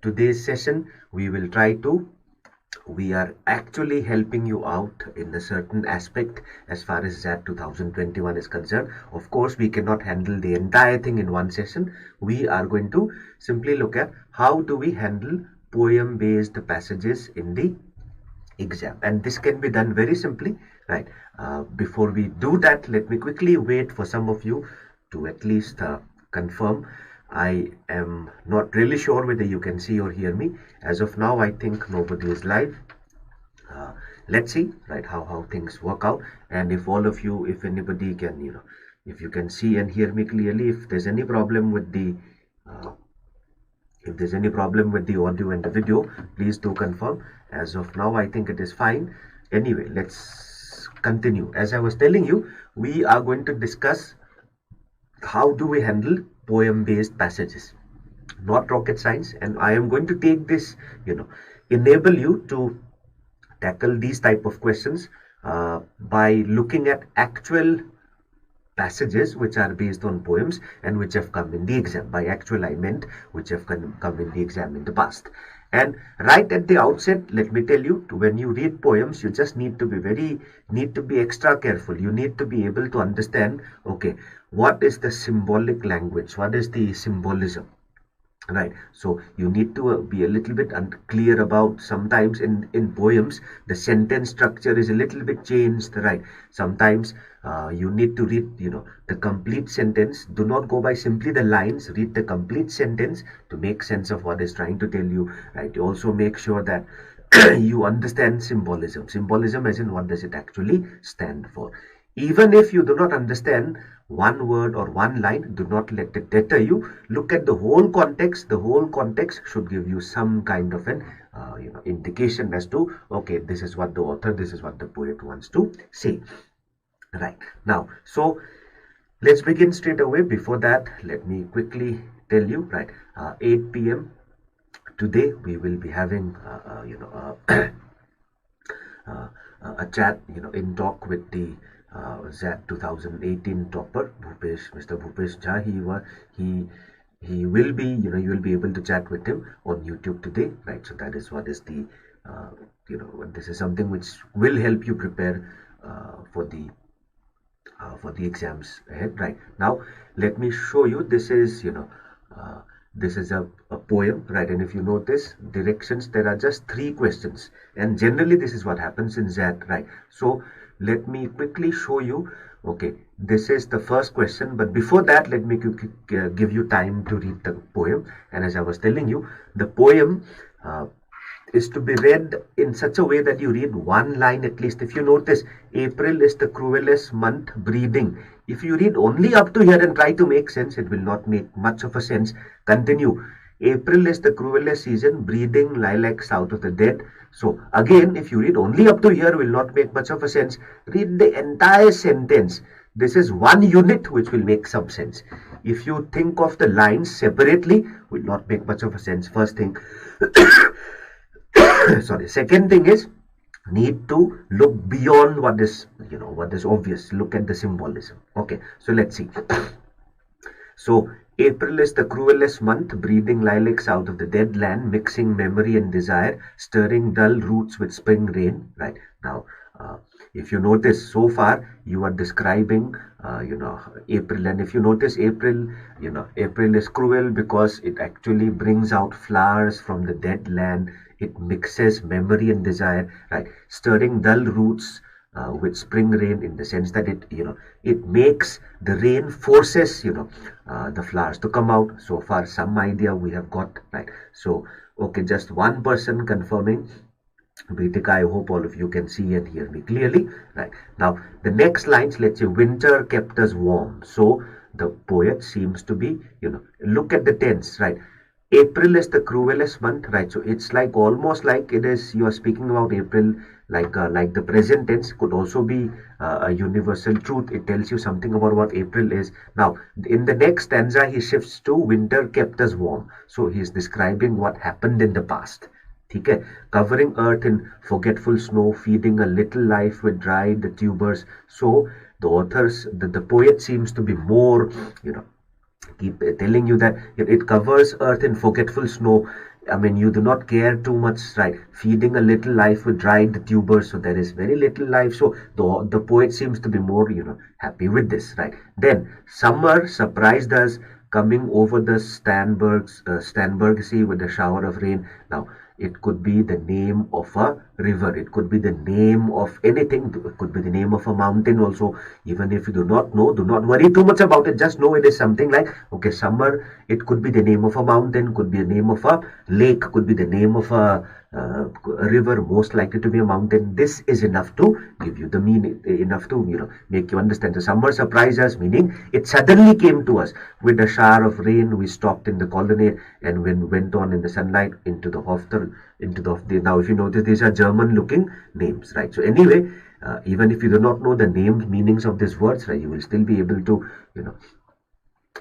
today's session we will try to we are actually helping you out in a certain aspect as far as XAT 2021 is concerned. Of course, we cannot handle the entire thing in one session. We are going to simply look at how do we handle poem-based passages in the exam, and this can be done very simply, right? Before we do that, let me quickly wait for some of you to at least confirm. I am not really sure whether you can see or hear me. As of now, I think nobody is live. Let's see, right, how things work out. And if all of you, if anybody can, if you can see and hear me clearly, if there's any problem with the audio and the video, please do confirm. As of now, I think it is fine. Anyway, let's continue. As I was telling you, we are going to discuss how do we handle poem-based passages. Not rocket science, and I am going to take this, enable you to tackle these type of questions by looking at actual passages which are based on poems and which have come in the exam. By actual, I meant which have come in the exam in the past. And right at the outset, let me tell you, when you read poems, you just need to be extra careful. You need to be able to understand, okay, what is the symbolic language? What is the symbolism? Right, so you need to be a little bit unclear about, sometimes in poems the sentence structure is a little bit changed, right? Sometimes you need to read the complete sentence. Do not go by simply the lines, read the complete sentence to make sense of what is trying to tell you, right? You also make sure that you understand symbolism as in what does it actually stand for. Even if you do not understand one word or one line, do not let it deter you. Look at the whole context. The whole context should give you some kind of an indication as to, okay, this is what the author, this is what the poet wants to say. Right, now, so let's begin straight away. Before that, let me quickly tell you, right, 8 p.m. today we will be having a chat, in talk with the XAT 2018 topper, Mr. Bhupesh Jha. He will be, you will be able to chat with him on YouTube today, right? So that is what is the, this is something which will help you prepare for the exams ahead. Right now, let me show you. This is, this is a poem, right? And if you notice directions, there are just 3 questions, and generally this is what happens in XAT, right? So let me quickly show you. Okay, this is the first question, but before that, let me give you time to read the poem. And as I was telling you, the poem is to be read in such a way that you read one line at least. If you notice, April is the cruelest month breathing. If you read only up to here and try to make sense, it will not make much of a sense. Continue. April is the cruelest season, breathing lilacs out of the dead. So again, if you read only up to here, will not make much of a sense. Read the entire sentence. This is one unit which will make some sense. If you think of the lines separately, will not make much of a sense. First thing. Sorry. Second thing is, need to look beyond what is, what is obvious. Look at the symbolism. Okay, so let's see. So April is the cruelest month, breathing lilacs out of the dead land, mixing memory and desire, stirring dull roots with spring rain. Right now, if you notice, so far you are describing, April, and if you notice, April, April is cruel because it actually brings out flowers from the dead land. It mixes memory and desire, right? Stirring dull roots with spring rain, in the sense that it makes the rain, forces, the flowers to come out. So far, some idea we have got, right? So, okay, just one person confirming. Vitika, I hope all of you can see and hear me clearly, right? Now, the next lines, let's say, winter kept us warm. So the poet seems to be, look at the tense, right? April is the cruelest month, right? So it's like almost like it is, you are speaking about April like the present tense. Could also be a universal truth. It tells you something about what April is. Now, in the next stanza, he shifts to winter kept us warm. So he's describing what happened in the past. Okay? Covering earth in forgetful snow, feeding a little life with dried tubers. So the poet seems to be more, keep telling you that it covers earth in forgetful snow. I mean, you do not care too much, right? Feeding a little life with dried tubers, so there is very little life. So the poet seems to be more, happy with this, right? Then summer surprised us coming over the Stanberg Sea with a shower of rain. Now it could be the name of a river. It could be the name of anything. It could be the name of a mountain also. Even if you do not know, do not worry too much about it. Just know it is something like, okay, summer. It could be the name of a mountain, could be the name of a lake, could be the name of a river, most likely to be a mountain. This is enough to give you the meaning, enough to, make you understand. The summer surprised us, meaning it suddenly came to us with a shower of rain. We stopped in the colonnade and went on in the sunlight into the hofter, now if you notice, these are German looking names, right? So anyway, even if you do not know the name meanings of these words, right, you will still be able to,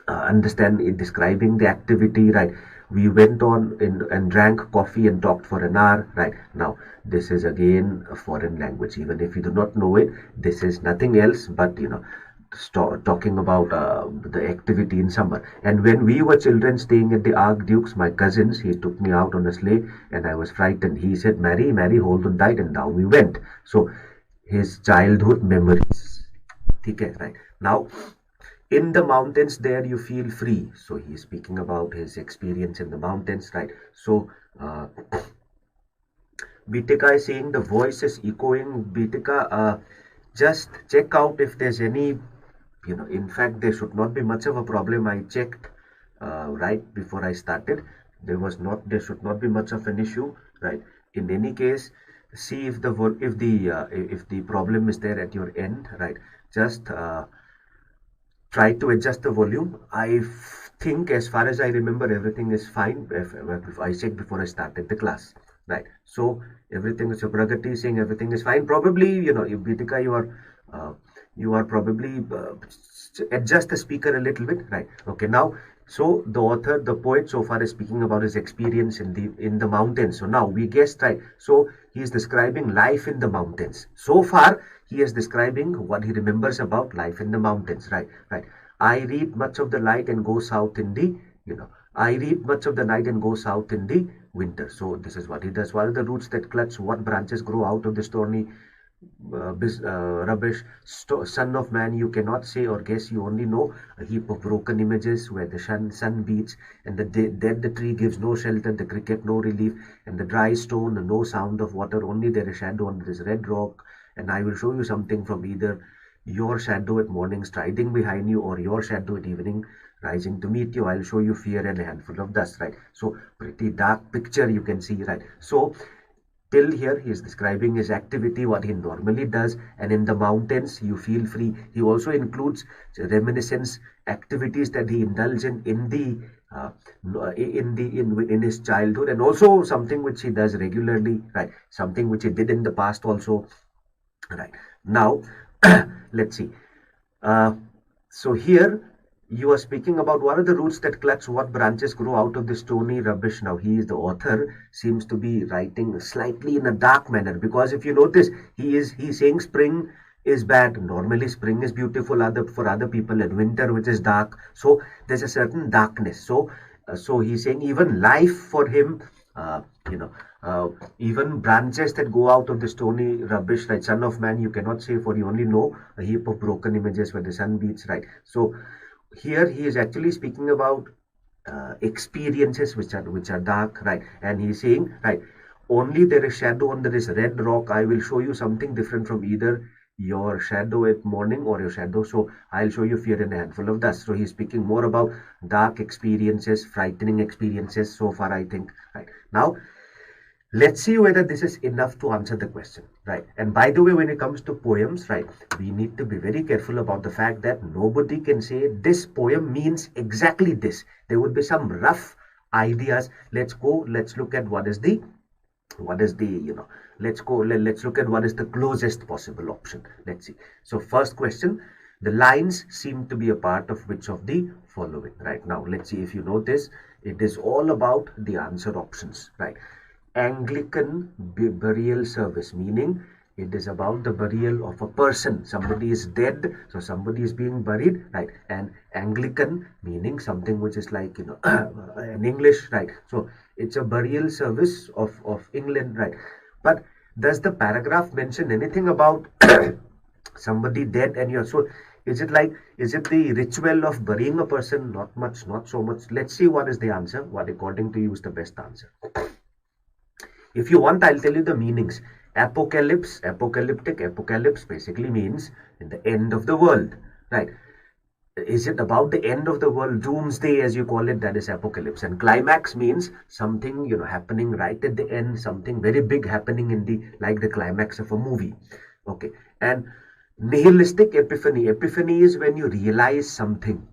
understand it describing the activity, right? We went on and drank coffee and talked for an hour, right? Now this is again a foreign language. Even if you do not know it, this is nothing else but, talking about the activity in summer. And when we were children staying at the Archduke's, my cousins, he took me out on a sleigh and I was frightened. He said, Mary, Mary, hold on tight, and down we went. So his childhood memories. Okay, right. Now in the mountains there you feel free. So he's speaking about his experience in the mountains, right? So Bitika is saying the voice is echoing. Bitika, just check out if there's any, in fact there should not be much of a problem. I checked right before I started. There should not be much of an issue, right? In any case, see if the problem is there at your end, right? Just try to adjust the volume. I think, as far as I remember, everything is fine. If I checked before I started the class, right? So everything is, Pragati saying everything is fine. Probably, if Bitika, you are probably adjust the speaker a little bit, right? Okay, now, so the poet so far is speaking about his experience in the mountains. So now we guessed, right? So he is describing life in the mountains. So far he is describing what he remembers about life in the mountains, right? Right. I read much of the light and go south in the, I read much of the night and go south in the winter. So this is what he does. What are the roots that clutch? What branches grow out of the stony rubbish? Son of man, you cannot say or guess, you only know a heap of broken images where the sun beats, and the tree gives no shelter, the cricket no relief, and the dry stone no sound of water, only there is shadow under this red rock. And I will show you something from either your shadow at morning striding behind you, or your shadow at evening rising to meet you. I'll show you fear and a handful of dust, right? So pretty dark picture you can see, right? So till here he is describing his activity, what he normally does. And in the mountains you feel free. He also includes reminiscence activities that he indulged in the in his childhood, and also something which he does regularly, right? Something which he did in the past also, right? Now let's see. So here you are speaking about what are the roots that clutch, what branches grow out of the stony rubbish. Now he is the author, seems to be writing slightly in a dark manner, because if you notice, he's saying spring is bad. Normally spring is beautiful for other people, and winter, which is dark. So there's a certain darkness. So he's saying even life for him, even branches that go out of the stony rubbish, right? Son of man, you cannot say, for you only know a heap of broken images where the sun beats, right? So here he is actually speaking about experiences which are dark, right? And he's saying, right, only there is shadow under this red rock. I will show you something different from either your shadow at morning or your shadow. So I'll show you fear and a handful of dust. So he's speaking more about dark experiences, frightening experiences so far, I think, right? Now let's see whether this is enough to answer the question, right? And by the way, when it comes to poems, right, we need to be very careful about the fact that nobody can say this poem means exactly this. There would be some rough ideas. Let's look at let's look at what is the closest possible option. Let's see. So first question, the lines seem to be a part of which of the following, right? Now let's see. If you notice, it is all about the answer options, right? Anglican burial service, meaning It is about the burial of a person. Somebody is dead, so somebody is being buried, right? And Anglican meaning something which is like, in English, right? So it's a burial service of England, right? But does the paragraph mention anything about somebody dead and you're so, is it the ritual of burying a person? Not much, not so much. Let's see what is the answer, what according to you is the best answer. If you want, I'll tell you the meanings. Apocalypse, apocalyptic, apocalypse basically means in the end of the world, right? Is it about the end of the world, doomsday as you call it? That is apocalypse. And climax means something, happening right at the end, something very big happening in the, like the climax of a movie. Okay. And nihilistic, epiphany. Epiphany is when you realize something.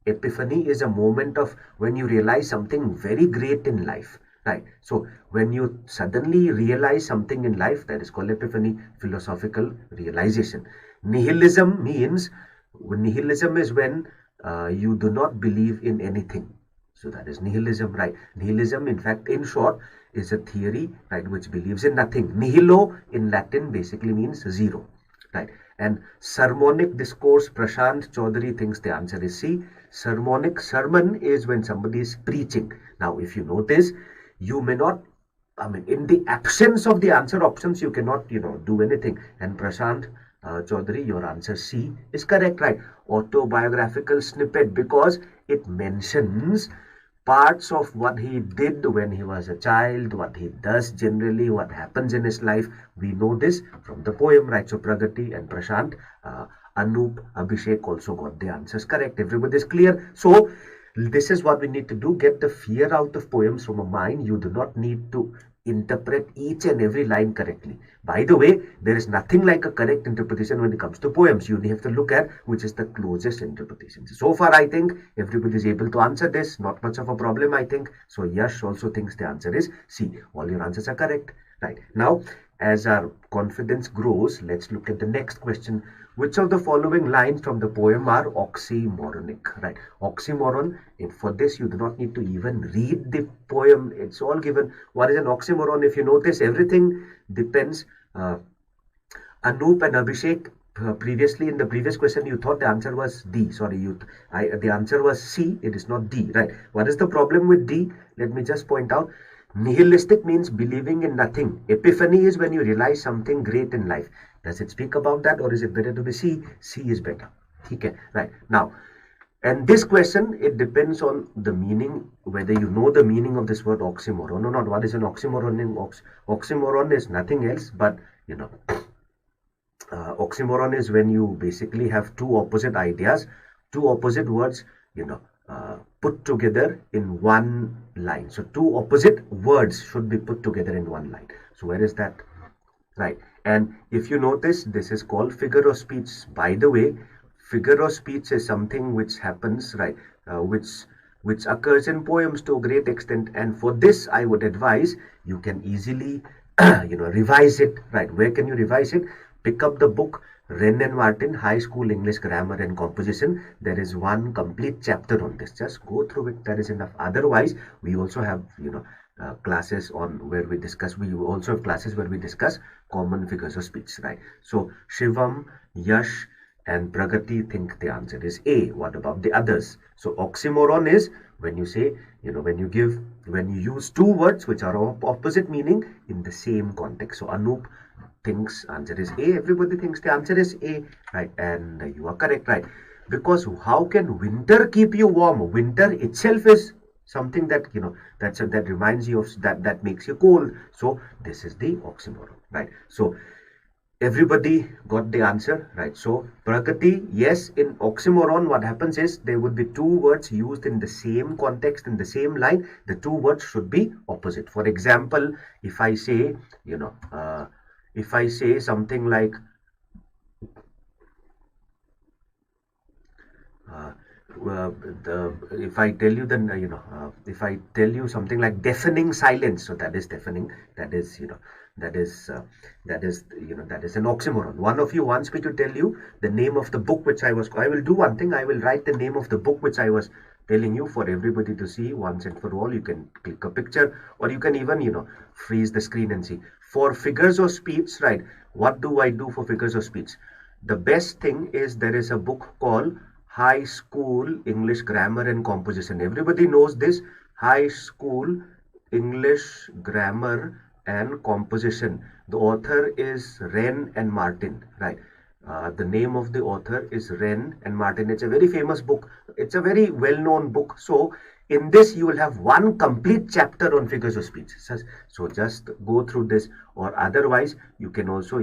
Epiphany is a moment of when you realize something very great in life, right? So when you suddenly realize something in life, that is called epiphany, philosophical realization. Nihilism means, nihilism is when you do not believe in anything. So that is nihilism, right? Nihilism, in fact, in short, is a theory, right, which believes in nothing. Nihilo in Latin basically means zero, right? And sermonic discourse, Prashant Chaudhary thinks the answer is C. Sermonic, sermon is when somebody is preaching. Now, if you notice, you may not, in the absence of the answer options, you cannot, do anything. And Prashant Chaudhary, your answer C is correct, right? Autobiographical snippet, because it mentions parts of what he did when he was a child, what he does generally, what happens in his life. We know this from the poem, right? So Pragati and Prashant, Anup, Abhishek also got the answers correct. Everybody is clear. So this is what we need to do. Get the fear out of poems from a mind. You do not need to interpret each and every line correctly. By the way, there is nothing like a correct interpretation when it comes to poems. You have to look at which is the closest interpretation. So far, I think everybody is able to answer this. Not much of a problem, I think. So Yash also thinks the answer is C. All your answers are correct. Right. Now, as our confidence grows, let's look at the next question. Which of the following lines from the poem are oxymoronic? Right. Oxymoron. And for this, you do not need to even read the poem. It's all given. What is an oxymoron? If you notice, everything depends. Anup and Abhishek, previously in the previous question, you thought the answer was D. Sorry, the answer was C. It is not D. Right. What is the problem with D? Let me just point out. Nihilistic means believing in nothing. Epiphany is when you realize something great in life. Does it speak about that, or is it better to be C? C is better. Okay, right. Now, and this question, it depends on the meaning, whether you know the meaning of this word oxymoron or not. What is an oxymoron? Oxymoron is nothing else but, oxymoron is when you basically have two opposite ideas, two opposite words, put together in one line. So two opposite words should be put together in one line. So where is that? Right. And if you notice, this is called figure of speech. By the way, figure of speech is something which happens, right, which occurs in poems to a great extent. And for this, I would advise you can easily, revise it, right? Where can you revise it? Pick up the book Wren and Martin, High School English Grammar and Composition. There is one complete chapter on this. Just go through it. That is enough. Otherwise, we also have, classes on where we discuss. We also have classes where we discuss common figures of speech, right? So Shivam, Yash, and Pragati think the answer is A. What about the others? So oxymoron is when you say, when you use two words which are of opposite meaning in the same context. So Anup thinks answer is A. Everybody thinks the answer is A, right? And you are correct, right? Because how can winter keep you warm? Winter itself is something that, that reminds you of, that makes you cold. So this is the oxymoron, right? So everybody got the answer, right? So Prakati, yes, in oxymoron, what happens is there would be two words used in the same context, in the same line. The two words should be opposite. For example, if I say, if I say something like, if I tell you then, if I tell you something like deafening silence, so that is deafening, that is, that is an oxymoron. One of you wants me to tell you the name of the book which I will do one thing, I will write the name of the book which I was telling you for everybody to see once and for all. You can click a picture, or you can even, freeze the screen and see. For figures of speech, right, what do I do for figures of speech? The best thing is there is a book called High School English Grammar and Composition. Everybody knows this. High School English Grammar and Composition. The author is Wren and Martin, right? The name of the author is Wren and Martin. It's a very famous book. It's a very well-known book. So in this, you will have one complete chapter on figures of speech. So just go through this, or otherwise, you can also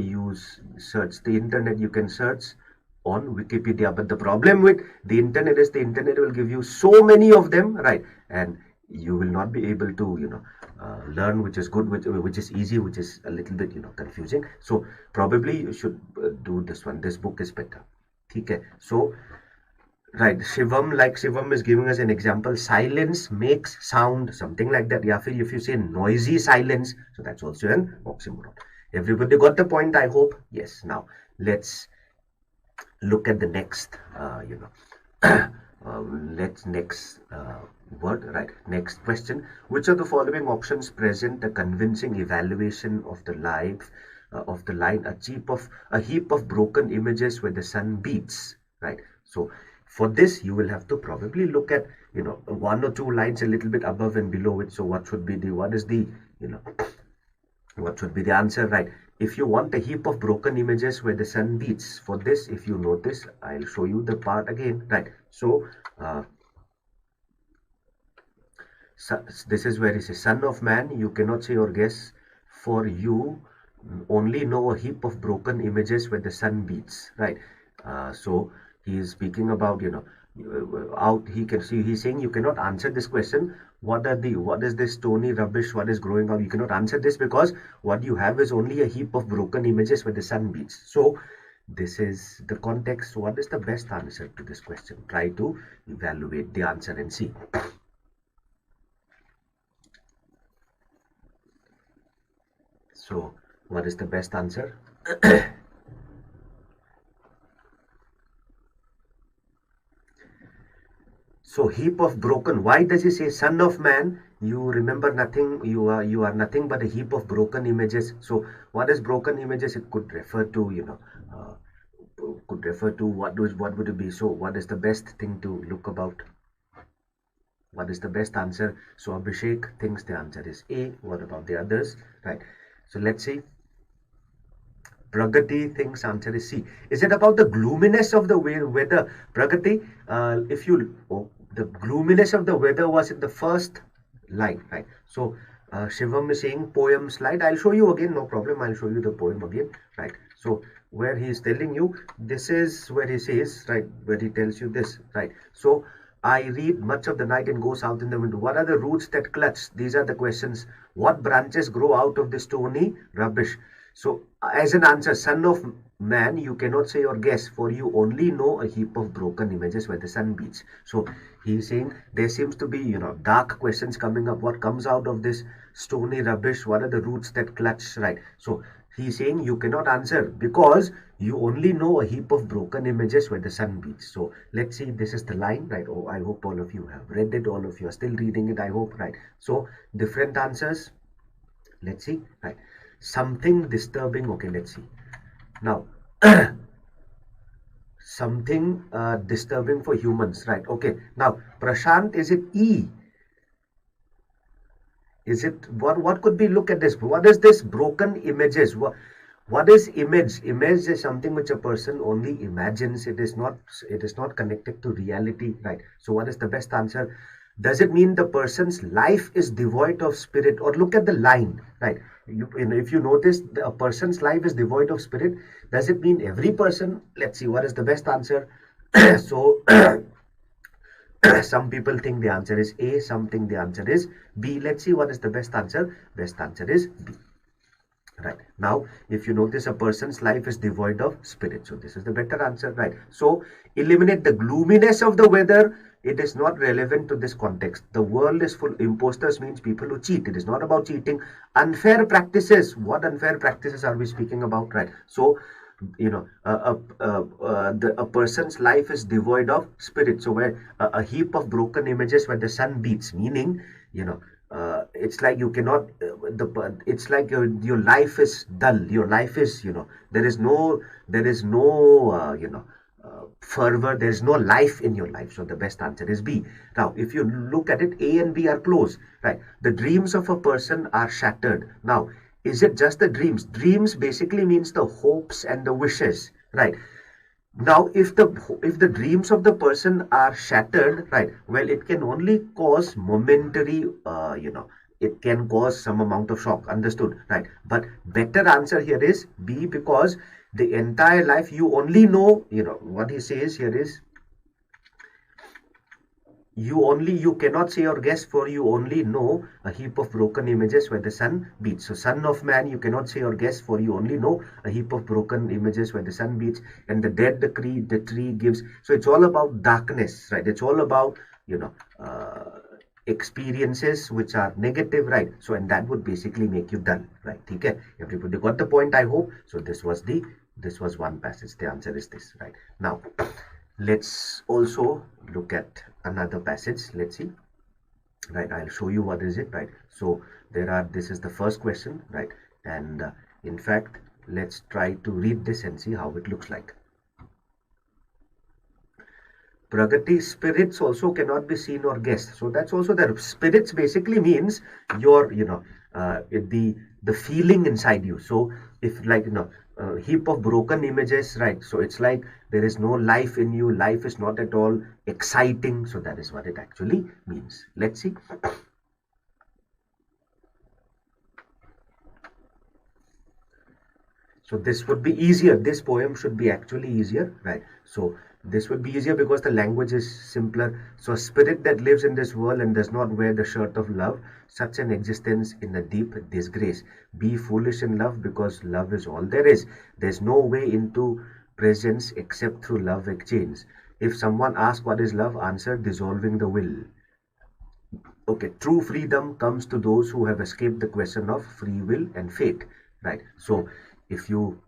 search the internet. You can search on Wikipedia. But the problem with the internet is the internet will give you so many of them, right? And you will not be able to, learn which is good, which is easy, which is a little bit, confusing. So probably you should do this one. This book is better. Okay. So, right, Shivam is giving us an example. Silence makes sound, something like that. Yeah, if you say noisy silence, so that's also an oxymoron. Everybody got the point, I hope. Yes. Now let's look at the next, next word, right? Next question. Which of the following options present a convincing evaluation of the life of the line, a heap of broken images where the sun beats, right? So for this, you will have to probably look at, one or two lines a little bit above and below it. So what should be what should be the answer, right? If you want a heap of broken images where the sun beats, for this, if you notice, I'll show you the part again, right? So this is where it says, Son of man, you cannot say or guess, for you only know a heap of broken images where the sun beats, right? So he is speaking about, he's saying you cannot answer this question. What is this stony rubbish? What is growing out? You cannot answer this because what you have is only a heap of broken images where the sun beats. So this is the context. What is the best answer to this question? Try to evaluate the answer and see. So what is the best answer? So heap of broken. Why does he say son of man? You remember nothing. You are nothing but a heap of broken images. So what is broken images? It could refer to what would it be? So what is the best thing to look about? What is the best answer? So Abhishek thinks the answer is A. What about the others? Right. So let's see. Pragati thinks answer is C. Is it about the gloominess of the weather? Pragati, the gloominess of the weather was in the first line, right? So Shivam is saying poem slide. I'll show you again, no problem. I'll show you the poem again, right? So where he is telling you, this is where he says, right, where he tells you this, right? So I read much of the night and go south in the window. What are the roots that clutch? These are the questions. What branches grow out of the stony rubbish? So as an answer, son of man, you cannot say or guess, for you only know a heap of broken images where the sun beats. So he's saying there seems to be, dark questions coming up. What comes out of this stony rubbish? What are the roots that clutch, right? So he's saying you cannot answer because you only know a heap of broken images where the sun beats. So let's see, this is the line, right? Oh, I hope all of you have read it. All of you are still reading it, I hope, right? So different answers. Let's see, right? Something disturbing. Okay, let's see. Now, something disturbing for humans, right? Okay. Now, Prashant, is it E? Is it what could be? Look at this. What is this broken images? What is image? Image is something which a person only imagines. It is not connected to reality, right? So what is the best answer? Does it mean the person's life is devoid of spirit? Or look at the line, right? If you notice a person's life is devoid of spirit, does it mean every person? Let's see, what is the best answer? So some people think the answer is A, some think the answer is B. Let's see what is the best answer. Best answer is B. Right. Now, if you notice a person's life is devoid of spirit. So this is the better answer, right? So eliminate the gloominess of the weather. It is not relevant to this context. The world is full. Imposters means people who cheat. It is not about cheating. Unfair practices. What unfair practices are we speaking about, right? So a person's life is devoid of spirit. So where a heap of broken images where the sun beats, meaning, it's like you cannot, it's like your life is dull. Your life is, there is no fervor, there is no life in your life. So the best answer is B. Now, if you look at it, A and B are close, right? The dreams of a person are shattered. Now, is it just the dreams? Dreams basically means the hopes and the wishes, right? Now, if the dreams of the person are shattered, right, well, it can only cause momentary, it can cause some amount of shock. Understood, right? But better answer here is B, because the entire life you only know, what he says here is you cannot say or guess, for you only know a heap of broken images where the sun beats. So son of man, you cannot say or guess, for you only know a heap of broken images where the sun beats, and the dead the tree gives. So it's all about darkness, right? It's all about experiences which are negative, right? So, and that would basically make you dull, right? Okay, everybody got the point, I hope. So this was one passage. The answer is this, right? Now let's also look at another passage. Let's see, right? I'll show you what is it, right? So this is the first question, right? And in fact, let's try to read this and see how it looks like. Pragati, spirits also cannot be seen or guessed. So that's also there. Spirits basically means your, the feeling inside you. So if like, heap of broken images, right? So it's like there is no life in you. Life is not at all exciting. So that is what it actually means. Let's see. So this would be easier. This poem should be actually easier, right? So this would be easier because the language is simpler. So a spirit that lives in this world and does not wear the shirt of love, such an existence in a deep disgrace. Be foolish in love, because love is all there is. There's no way into presence except through love exchange. If someone asks what is love, answer dissolving the will. Okay, true freedom comes to those who have escaped the question of free will and fate, right? So if you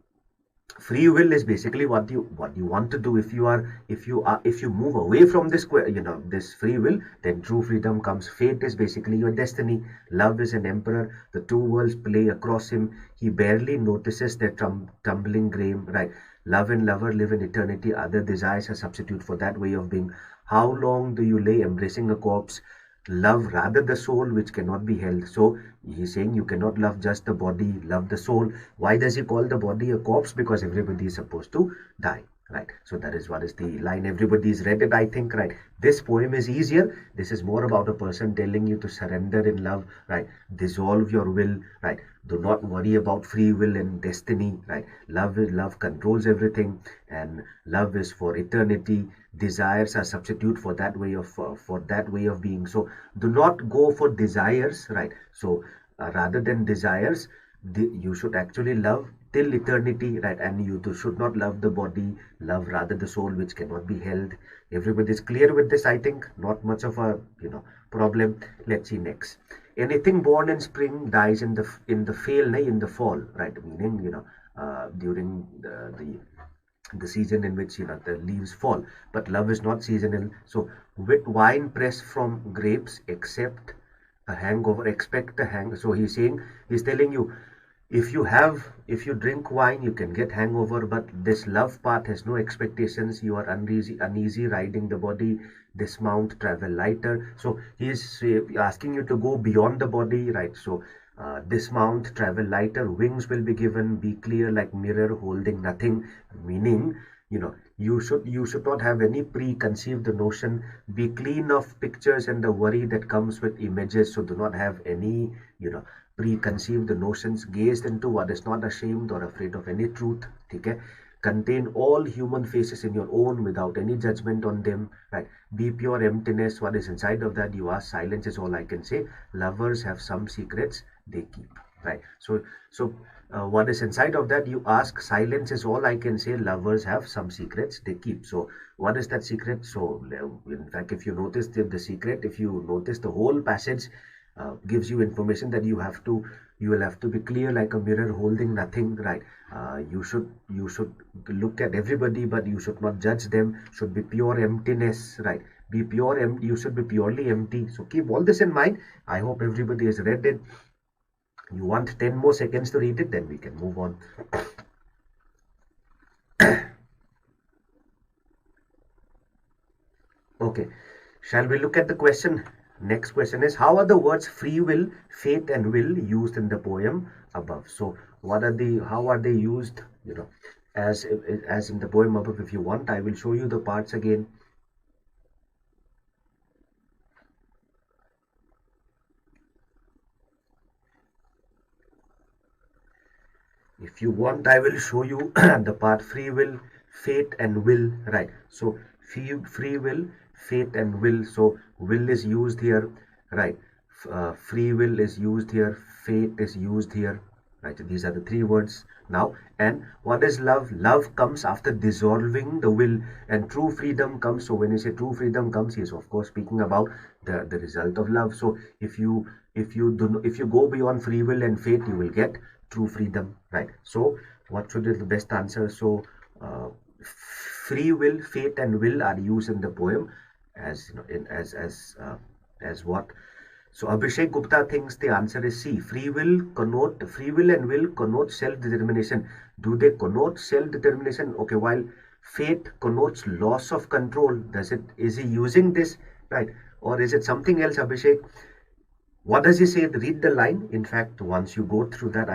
free will is basically what you want to do. If you move away from this free will, then true freedom comes. Fate is basically your destiny. Love is an emperor. The two worlds play across him. He barely notices their tumbling game, right? Love and lover live in eternity. Other desires are substitute for that way of being. How long do you lay embracing a corpse? Love rather the soul which cannot be held. So he's saying you cannot love just the body, love the soul. Why does he call the body a corpse? Because everybody is supposed to die, right? So that is what is the line. Everybody's read it, I think, right? This poem is easier. This is more about a person telling you to surrender in love, right? Dissolve your will, right? Do not worry about free will and destiny, right? Love controls everything, and love is for eternity. Desires are substitute for that way of being. So do not go for desires, right? So rather than desires, you should actually love till eternity, right? And you should not love the body, love rather the soul which cannot be held. Everybody is clear with this, I think. Not much of a problem. Let's see next. Anything born in spring dies in the fall, right? Meaning, during the season in which the leaves fall. But love is not seasonal. So with wine pressed from grapes, expect a hang. So he's telling you, if you drink wine, you can get hangover, but this love path has no expectations. You are uneasy riding the body. Dismount, travel lighter. So he's asking you to go beyond the body, right? So dismount, travel lighter. Wings will be given. Be clear like mirror, holding nothing. Meaning, you should not have any preconceived notion. Be clean of pictures and the worry that comes with images. So do not have any preconceived notions. Gazed into what is not ashamed or afraid of any truth. Okay? Contain all human faces in your own without any judgment on them, right? Be pure emptiness. What is inside of that? You ask. Silence is all I can say. Lovers have some secrets they keep, right? So what is inside of that? You ask. Silence is all I can say. Lovers have some secrets they keep. So what is that secret? So in fact, if you notice the secret, if you notice the whole passage, gives you information that you will have to be clear like a mirror holding nothing, right? You should look at everybody, but you should not judge them. Should be pure emptiness, right? Be pure empty. You should be purely empty. So keep all this in mind. I hope everybody has read it. You want 10 more seconds to read it, then we can move on. Okay, shall we look at the question? Next question is, how are the words free will, fate and will used in the poem above? So how are they used, as in the poem above? If you want, I will show you the parts again. If you want, I will show you the part free will, fate and will, right? So free will, fate and will. So will is used here, right? Free will is used here, fate is used here, right? These are the three words now. And what is love? Love comes after dissolving the will, and true freedom comes. So when you say true freedom comes, he is of course speaking about the result of love. So if you go beyond free will and fate, you will get true freedom, right? So what should be the best answer? So free will, fate and will are used in the poem as as what? So Abhishek Gupta thinks the answer is C. Free will and will connote self-determination. Do they connote self-determination? Okay, while fate connotes loss of control, is he using this, right? Or is it something else, Abhishek? What does he say? Read the line. In fact, once you go through that,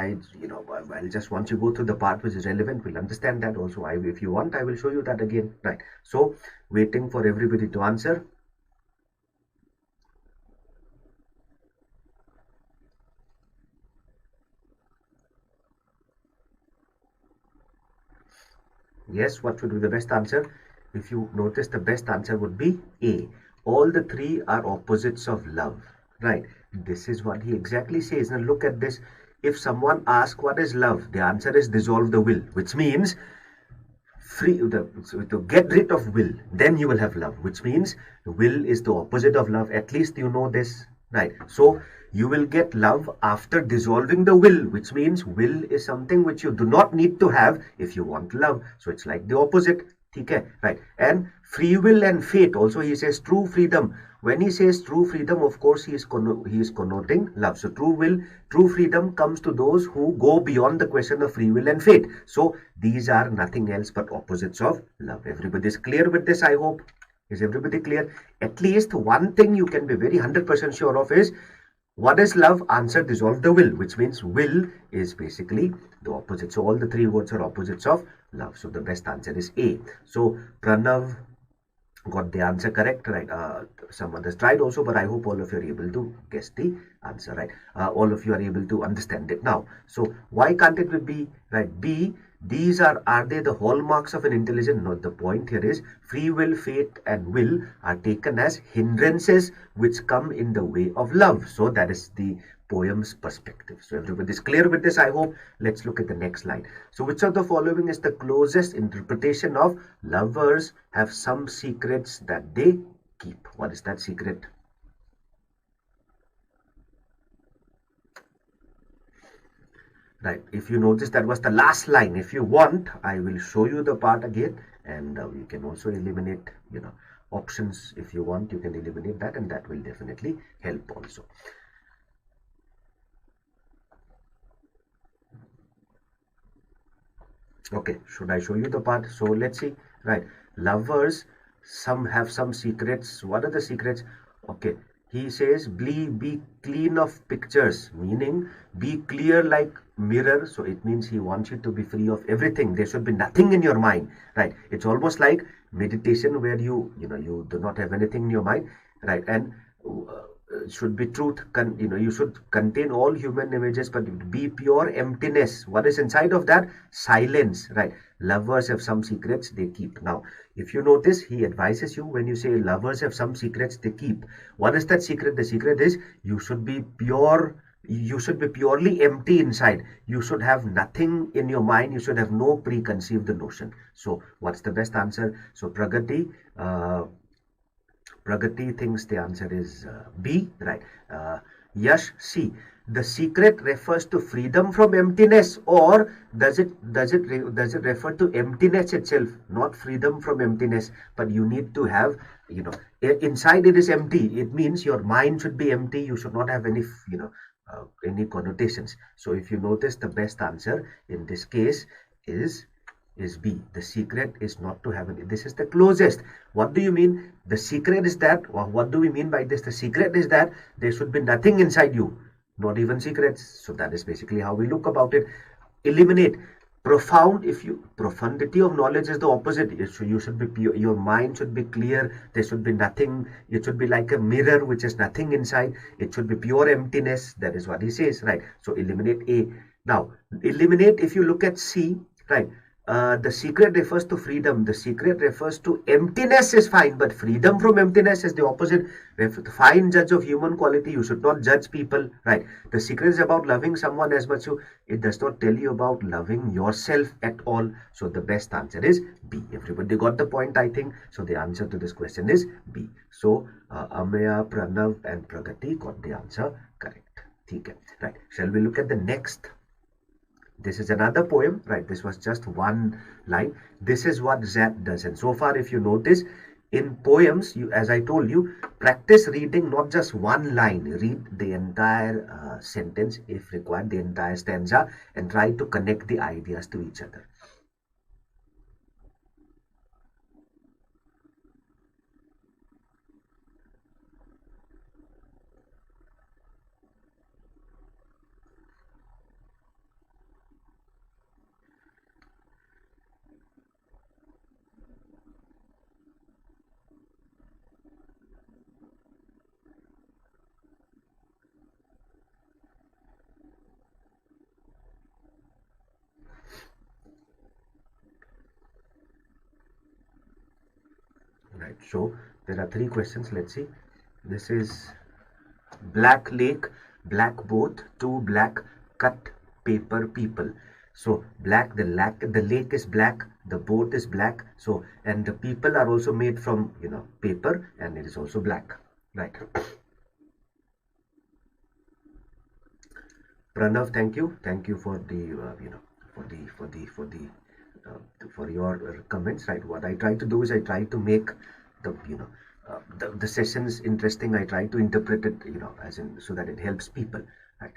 once you go through the part which is relevant, we'll understand that also. If you want, I will show you that again, right? So, waiting for everybody to answer. Yes, what would be the best answer? If you notice, the best answer would be A. All the three are opposites of love, right? This is what he exactly says. Now look at this. If someone asks what is love, the answer is dissolve the will, which means to get rid of will, then you will have love, which means will is the opposite of love. At least you know this, right? So you will get love after dissolving the will, which means will is something which you do not need to have if you want love. So it's like the opposite. Okay, right? And free will and fate also, he says true freedom. When he says true freedom, of course he is connoting love. So true freedom comes to those who go beyond the question of free will and fate. So these are nothing else but opposites of love. Everybody is clear with this, I hope. Is everybody clear? At least one thing you can be very 100% sure of is, what is love? Answer, dissolve the will, which means will is basically the opposite. So all the three words are opposites of love. So the best answer is A. So Pranav got the answer correct, right? Some others tried also, but I hope all of you are able to guess the answer, right? All of you are able to understand it now. So why can't it be B, right? B, these are they the hallmarks of an intelligent? No, the point here is free will, fate and will are taken as hindrances which come in the way of love. So that is the poem's perspective. So everybody is clear with this, I hope. Let's look at the next slide. So which of the following is the closest interpretation of lovers have some secrets that they keep? What is that secret? Right, if you notice, that was the last line. If you want, I will show you the part again, and you can also eliminate, options. If you want, you can eliminate that, and that will definitely help also. Okay, should I show you the part? So let's see. Right, lovers, some have some secrets. What are the secrets? Okay, he says be clean of pictures, meaning be clear like mirror. So it means he wants you to be free of everything. There should be nothing in your mind, right? It's almost like meditation where you do not have anything in your mind, right? And should be truth. You should contain all human images, but be pure emptiness. What is inside of that? Silence, right? Lovers have some secrets they keep. Now, if you notice, he advises you when you say lovers have some secrets they keep. What is that secret? The secret is you should be pure. You should be purely empty inside. You should have nothing in your mind. You should have no preconceived notion. So, what's the best answer? So, Pragati thinks the answer is B, right? Yash, see, the secret refers to freedom from emptiness, or does it refer to emptiness itself, not freedom from emptiness? But you need to have, inside it is empty. It means your mind should be empty. You should not have any, any connotations. So if you notice, the best answer in this case is B. The secret is not to have any. This is the closest. What do you mean? The secret is that, or what do we mean by this? The secret is that there should be nothing inside you, not even secrets. So that is basically how we look about it. Eliminate. Profound, if you, profundity of knowledge is the opposite. You should be pure, your mind should be clear, there should be nothing. It should be like a mirror which is nothing inside. It should be pure emptiness. That is what he says, right? So eliminate A. Now eliminate, if you look at C, right, the secret refers to freedom. The secret refers to emptiness is fine, but freedom from emptiness is the opposite. Fine judge of human quality, you should not judge people, right? The secret is about loving someone as much. So it does not tell you about loving yourself at all. So the best answer is B. Everybody got the point, I think. So the answer to this question is B. So Ameya, Pranav and Pragati got the answer correct. Okay, right. Shall we look at the next? This is another poem, right? This was just one line. This is what XAT does. And so far, if you notice, in poems, you, as I told you, practice reading not just one line. Read the entire sentence, if required, the entire stanza, and try to connect the ideas to each other. Right, so there are 3 questions. Let's see. This is black lake, black boat, 2 black cut paper people. So black, the lake is black, the boat is black. So, and the people are also made from, paper, and it is also black, right? Pranav, thank you for the for your comments, right? What I try to do is I try to make the the sessions interesting. I try to interpret it, as in, so that it helps people, right?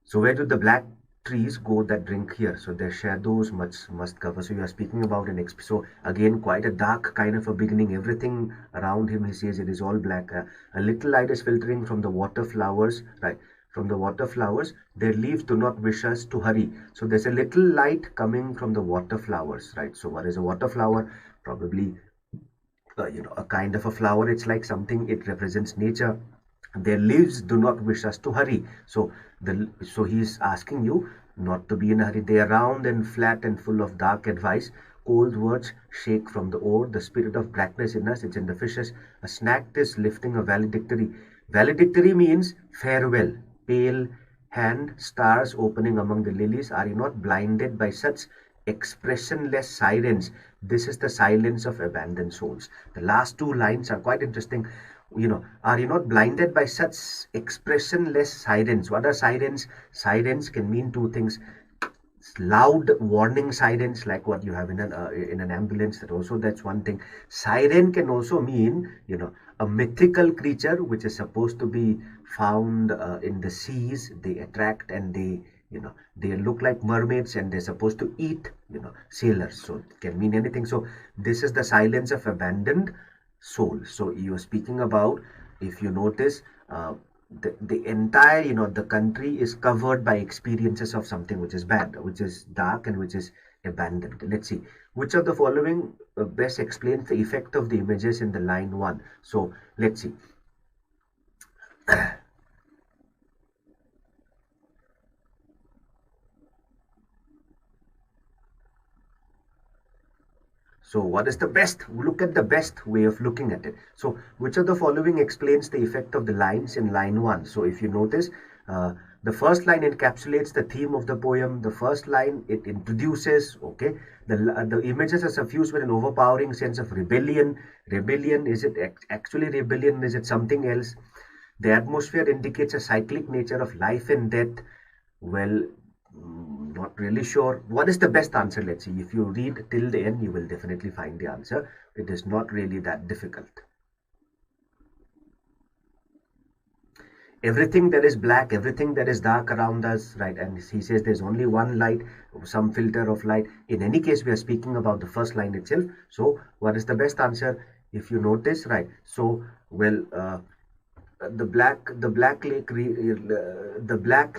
So where do the black trees go that drink here? So their shadows must cover. So you are speaking about an so again, quite a dark kind of a beginning. Everything around him, he says, it is all black. A little light is filtering from the water flowers, right? From the water flowers, their leaves do not wish us to hurry. So there's a little light coming from the water flowers, right? So what is a water flower? Probably a kind of a flower. It's like something, it represents nature. Their leaves do not wish us to hurry. So he's asking you not to be in a hurry. They are round and flat and full of dark advice. Cold words shake from the ore. The spirit of blackness in us, it's in the fishes. A snack is lifting a valedictory. Valedictory means farewell. Pale hand, stars opening among the lilies. Are you not blinded by such expressionless silence? This is the silence of abandoned souls. The last 2 lines are quite interesting. Are you not blinded by such expressionless silence? What are sirens? Sirens can mean 2 things. Loud warning sirens, like what you have in an ambulance. That's one thing. Siren can also mean, a mythical creature which is supposed to be found in the seas. They attract, and they look like mermaids, and they're supposed to eat, sailors. So it can mean anything. So this is the silence of abandoned soul. So you're speaking about, if you notice, the entire, the country is covered by experiences of something which is bad, which is dark, and which is abandoned. Let's see, which of the following best explains the effect of the images in the line 1. So let's see. So what is the best? Look at the best way of looking at it. So which of the following explains the effect of the lines in line 1? So if you notice, the first line encapsulates the theme of the poem. The first line, it introduces, okay, the images are suffused with an overpowering sense of rebellion. Rebellion, is it actually rebellion? Is it something else? The atmosphere indicates a cyclic nature of life and death. Well, not really sure. What is the best answer? Let's see. If you read till the end, you will definitely find the answer. It is not really that difficult. Everything that is black, everything that is dark around us, right? And he says there's only one light, some filter of light. In any case, we are speaking about the first line itself. So what is the best answer? If you notice, right? So, well, the black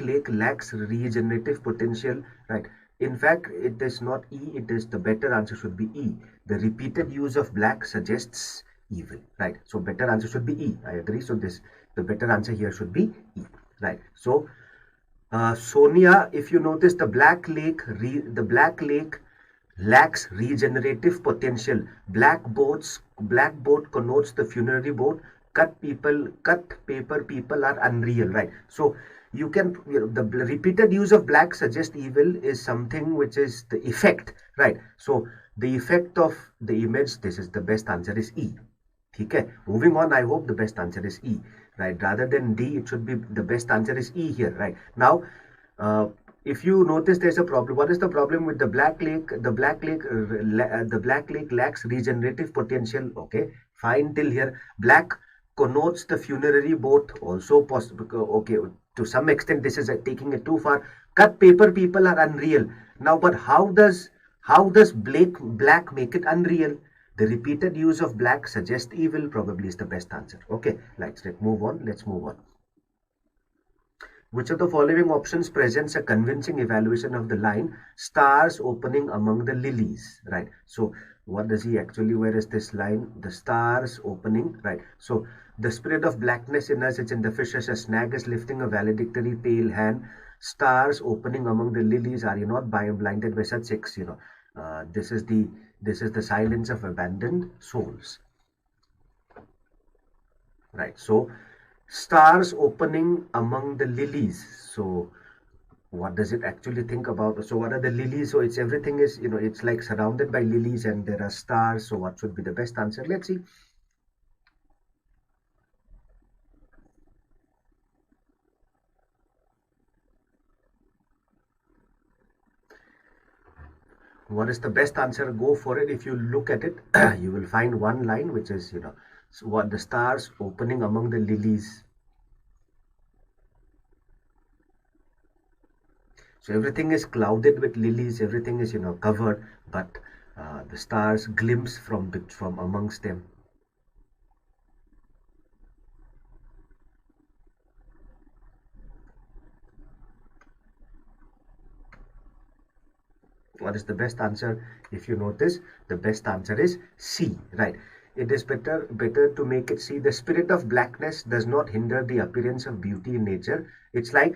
lake lacks regenerative potential, right? In fact, it is not E, it is the better answer should be E. The repeated use of black suggests evil, right? So better answer should be E. I agree. So the better answer here should be E, right? So Sonia, if you notice, the black lake lacks regenerative potential. Black boat connotes the funerary boat. Cut paper people are unreal, right? So you can, the repeated use of black suggests evil is something which is the effect, right? So the effect of the image, this is the best answer is E. Okay, moving on. I hope the best answer is E, right? Rather than D, it should be the best answer is E here, right? Now, if you notice, there's a problem. What is the problem with the black lake? The black lake lacks regenerative potential. Okay, fine till here. Black connotes the funerary boat, also possible. Okay, to some extent, this is taking it too far. Cut paper people are unreal. Now, but how does black make it unreal? The repeated use of black suggests evil, probably is the best answer. Okay, let's move on. Let's move on. Which of the following options presents a convincing evaluation of the line stars opening among the lilies, right? So what does he actually, where is this line? The stars opening, right? So the spirit of blackness in us, it's in the fishes. A snag is lifting a valedictory pale hand. Stars opening among the lilies. Are you not blinded by such sex? This is the silence of abandoned souls, right? So stars opening among the lilies. So what does it actually think about? So what are the lilies? So it's everything is, it's like surrounded by lilies and there are stars. So what should be the best answer? Let's see. What is the best answer? Go for it. If you look at it, you will find one line which is, so what the stars opening among the lilies. So everything is clouded with lilies, everything is, covered, but the stars glimpse from amongst them. What is the best answer? If you notice, the best answer is C, right? It is better to make it C. The spirit of blackness does not hinder the appearance of beauty in nature. It's like,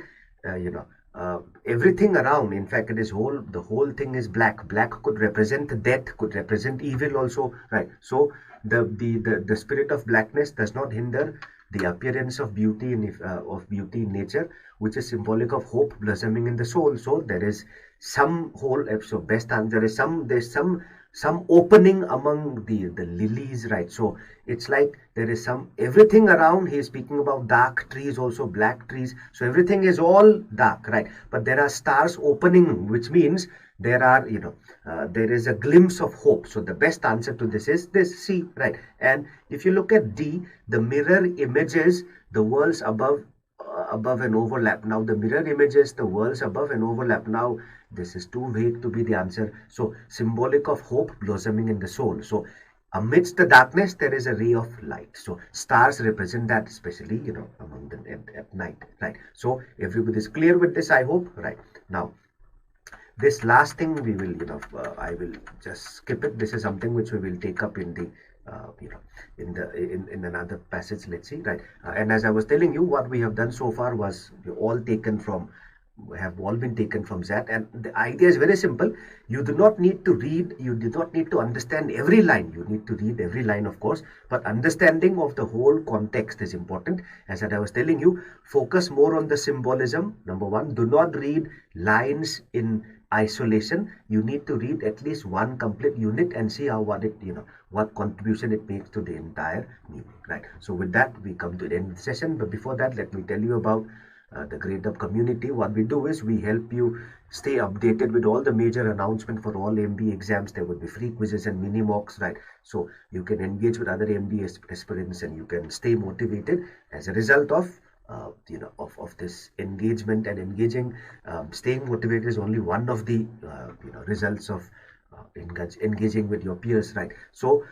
everything around, in fact, the whole thing is black. Black could represent death, could represent evil also, right? So the spirit of blackness does not hinder the appearance of beauty in nature, which is symbolic of hope blossoming in the soul. So there is some whole episode. Best answer is there's some opening among the lilies, right? So it's like there is everything around. He is speaking about dark trees, also black trees. So everything is all dark, right? But there are stars opening, which means there are, there is a glimpse of hope. So the best answer to this is this C, right? And if you look at D, the mirror images the worlds above and overlap. Now the mirror images the worlds above and overlap. Now this is too vague to be the answer. So symbolic of hope blossoming in the soul. So amidst the darkness there is a ray of light. So stars represent that, especially among them at night, right? So everybody is clear with this, I hope, right? Now this last thing we will, I will just skip it. This is something which we will take up in the in another passage. Let's see, right? And as I was telling you, what we have done so far was all taken from have all been taken from XAT, and the idea is very simple. You do not need to read, you do not need to understand every line. You need to read every line, of course, but understanding of the whole context is important. As I was telling you, focus more on the symbolism. Number one, do not read lines in isolation. You need to read at least one complete unit and see how what contribution it makes to the entire meaning, right? So with that, we come to the end of the session. But before that, let me tell you about the Gradeup community. What we do is we help you stay updated with all the major announcements for all MBA exams. There will be free quizzes and mini mocks, right? So you can engage with other MBA aspirants and you can stay motivated as a result of of this engagement and engaging. Staying motivated is only one of the results of engaging with your peers, right? So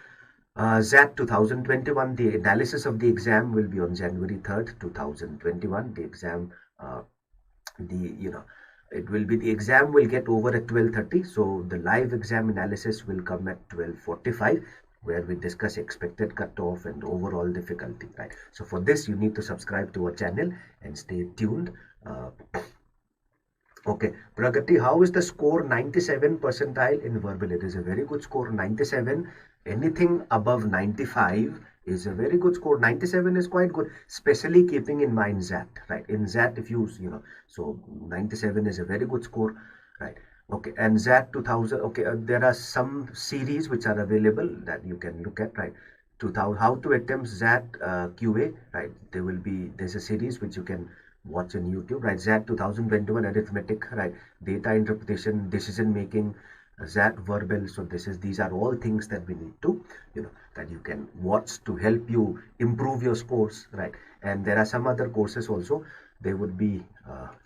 XAT 2021, the analysis of the exam will be on January 3rd, 2021. The exam, the exam will get over at 12:30. So the live exam analysis will come at 12:45, where we discuss expected cutoff and overall difficulty, right? So for this, you need to subscribe to our channel and stay tuned. Okay, Pragati, how is the score 97 percentile in verbal? It is a very good score, 97. Anything above 95 is a very good score. 97 is quite good, especially keeping in mind XAT, right? In XAT, if you, so 97 is a very good score, right? Okay, and XAT 2000, okay, there are some series which are available that you can look at, right? 2000, how to attempt XAT QA, right? There's a series which you can watch on YouTube, right? XAT 2021 arithmetic, right? Data interpretation, decision making, XAT verbal. So these are all things that we need to, that you can watch to help you improve your scores, right? And there are some other courses also. There would be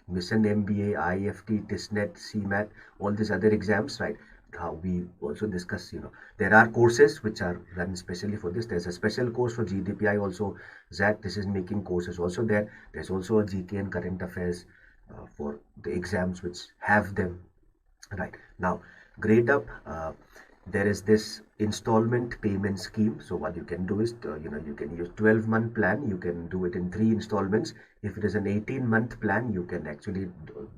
Mission MBA, IFT, TISNET, CMAT, all these other exams, right? How we also discuss, there are courses which are run specially for this. There's a special course for GDPI also. XAT decision making courses also there. There's also a GK and current affairs for the exams which have them, right? Now, Gradeup, there is this installment payment scheme. So what you can do is, you can use 12-month plan. You can do it in 3 installments. If it is an 18-month plan, you can actually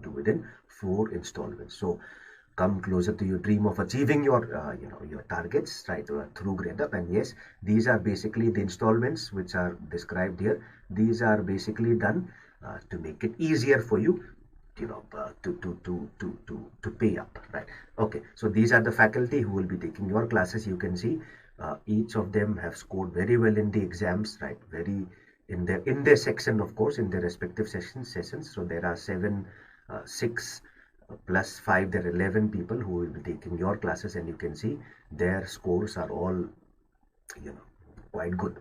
do it in 4 installments. So come closer to your dream of achieving your your targets, right, through Gradeup. And yes, these are basically the installments which are described here. These are basically done to make it easier for you, to pay up, right? Okay, so these are the faculty who will be taking your classes. You can see each of them have scored very well in the exams, right? Very in their section, of course, in their respective sessions. So there are 6 plus 5, there are 11 people who will be taking your classes, and you can see their scores are all quite good.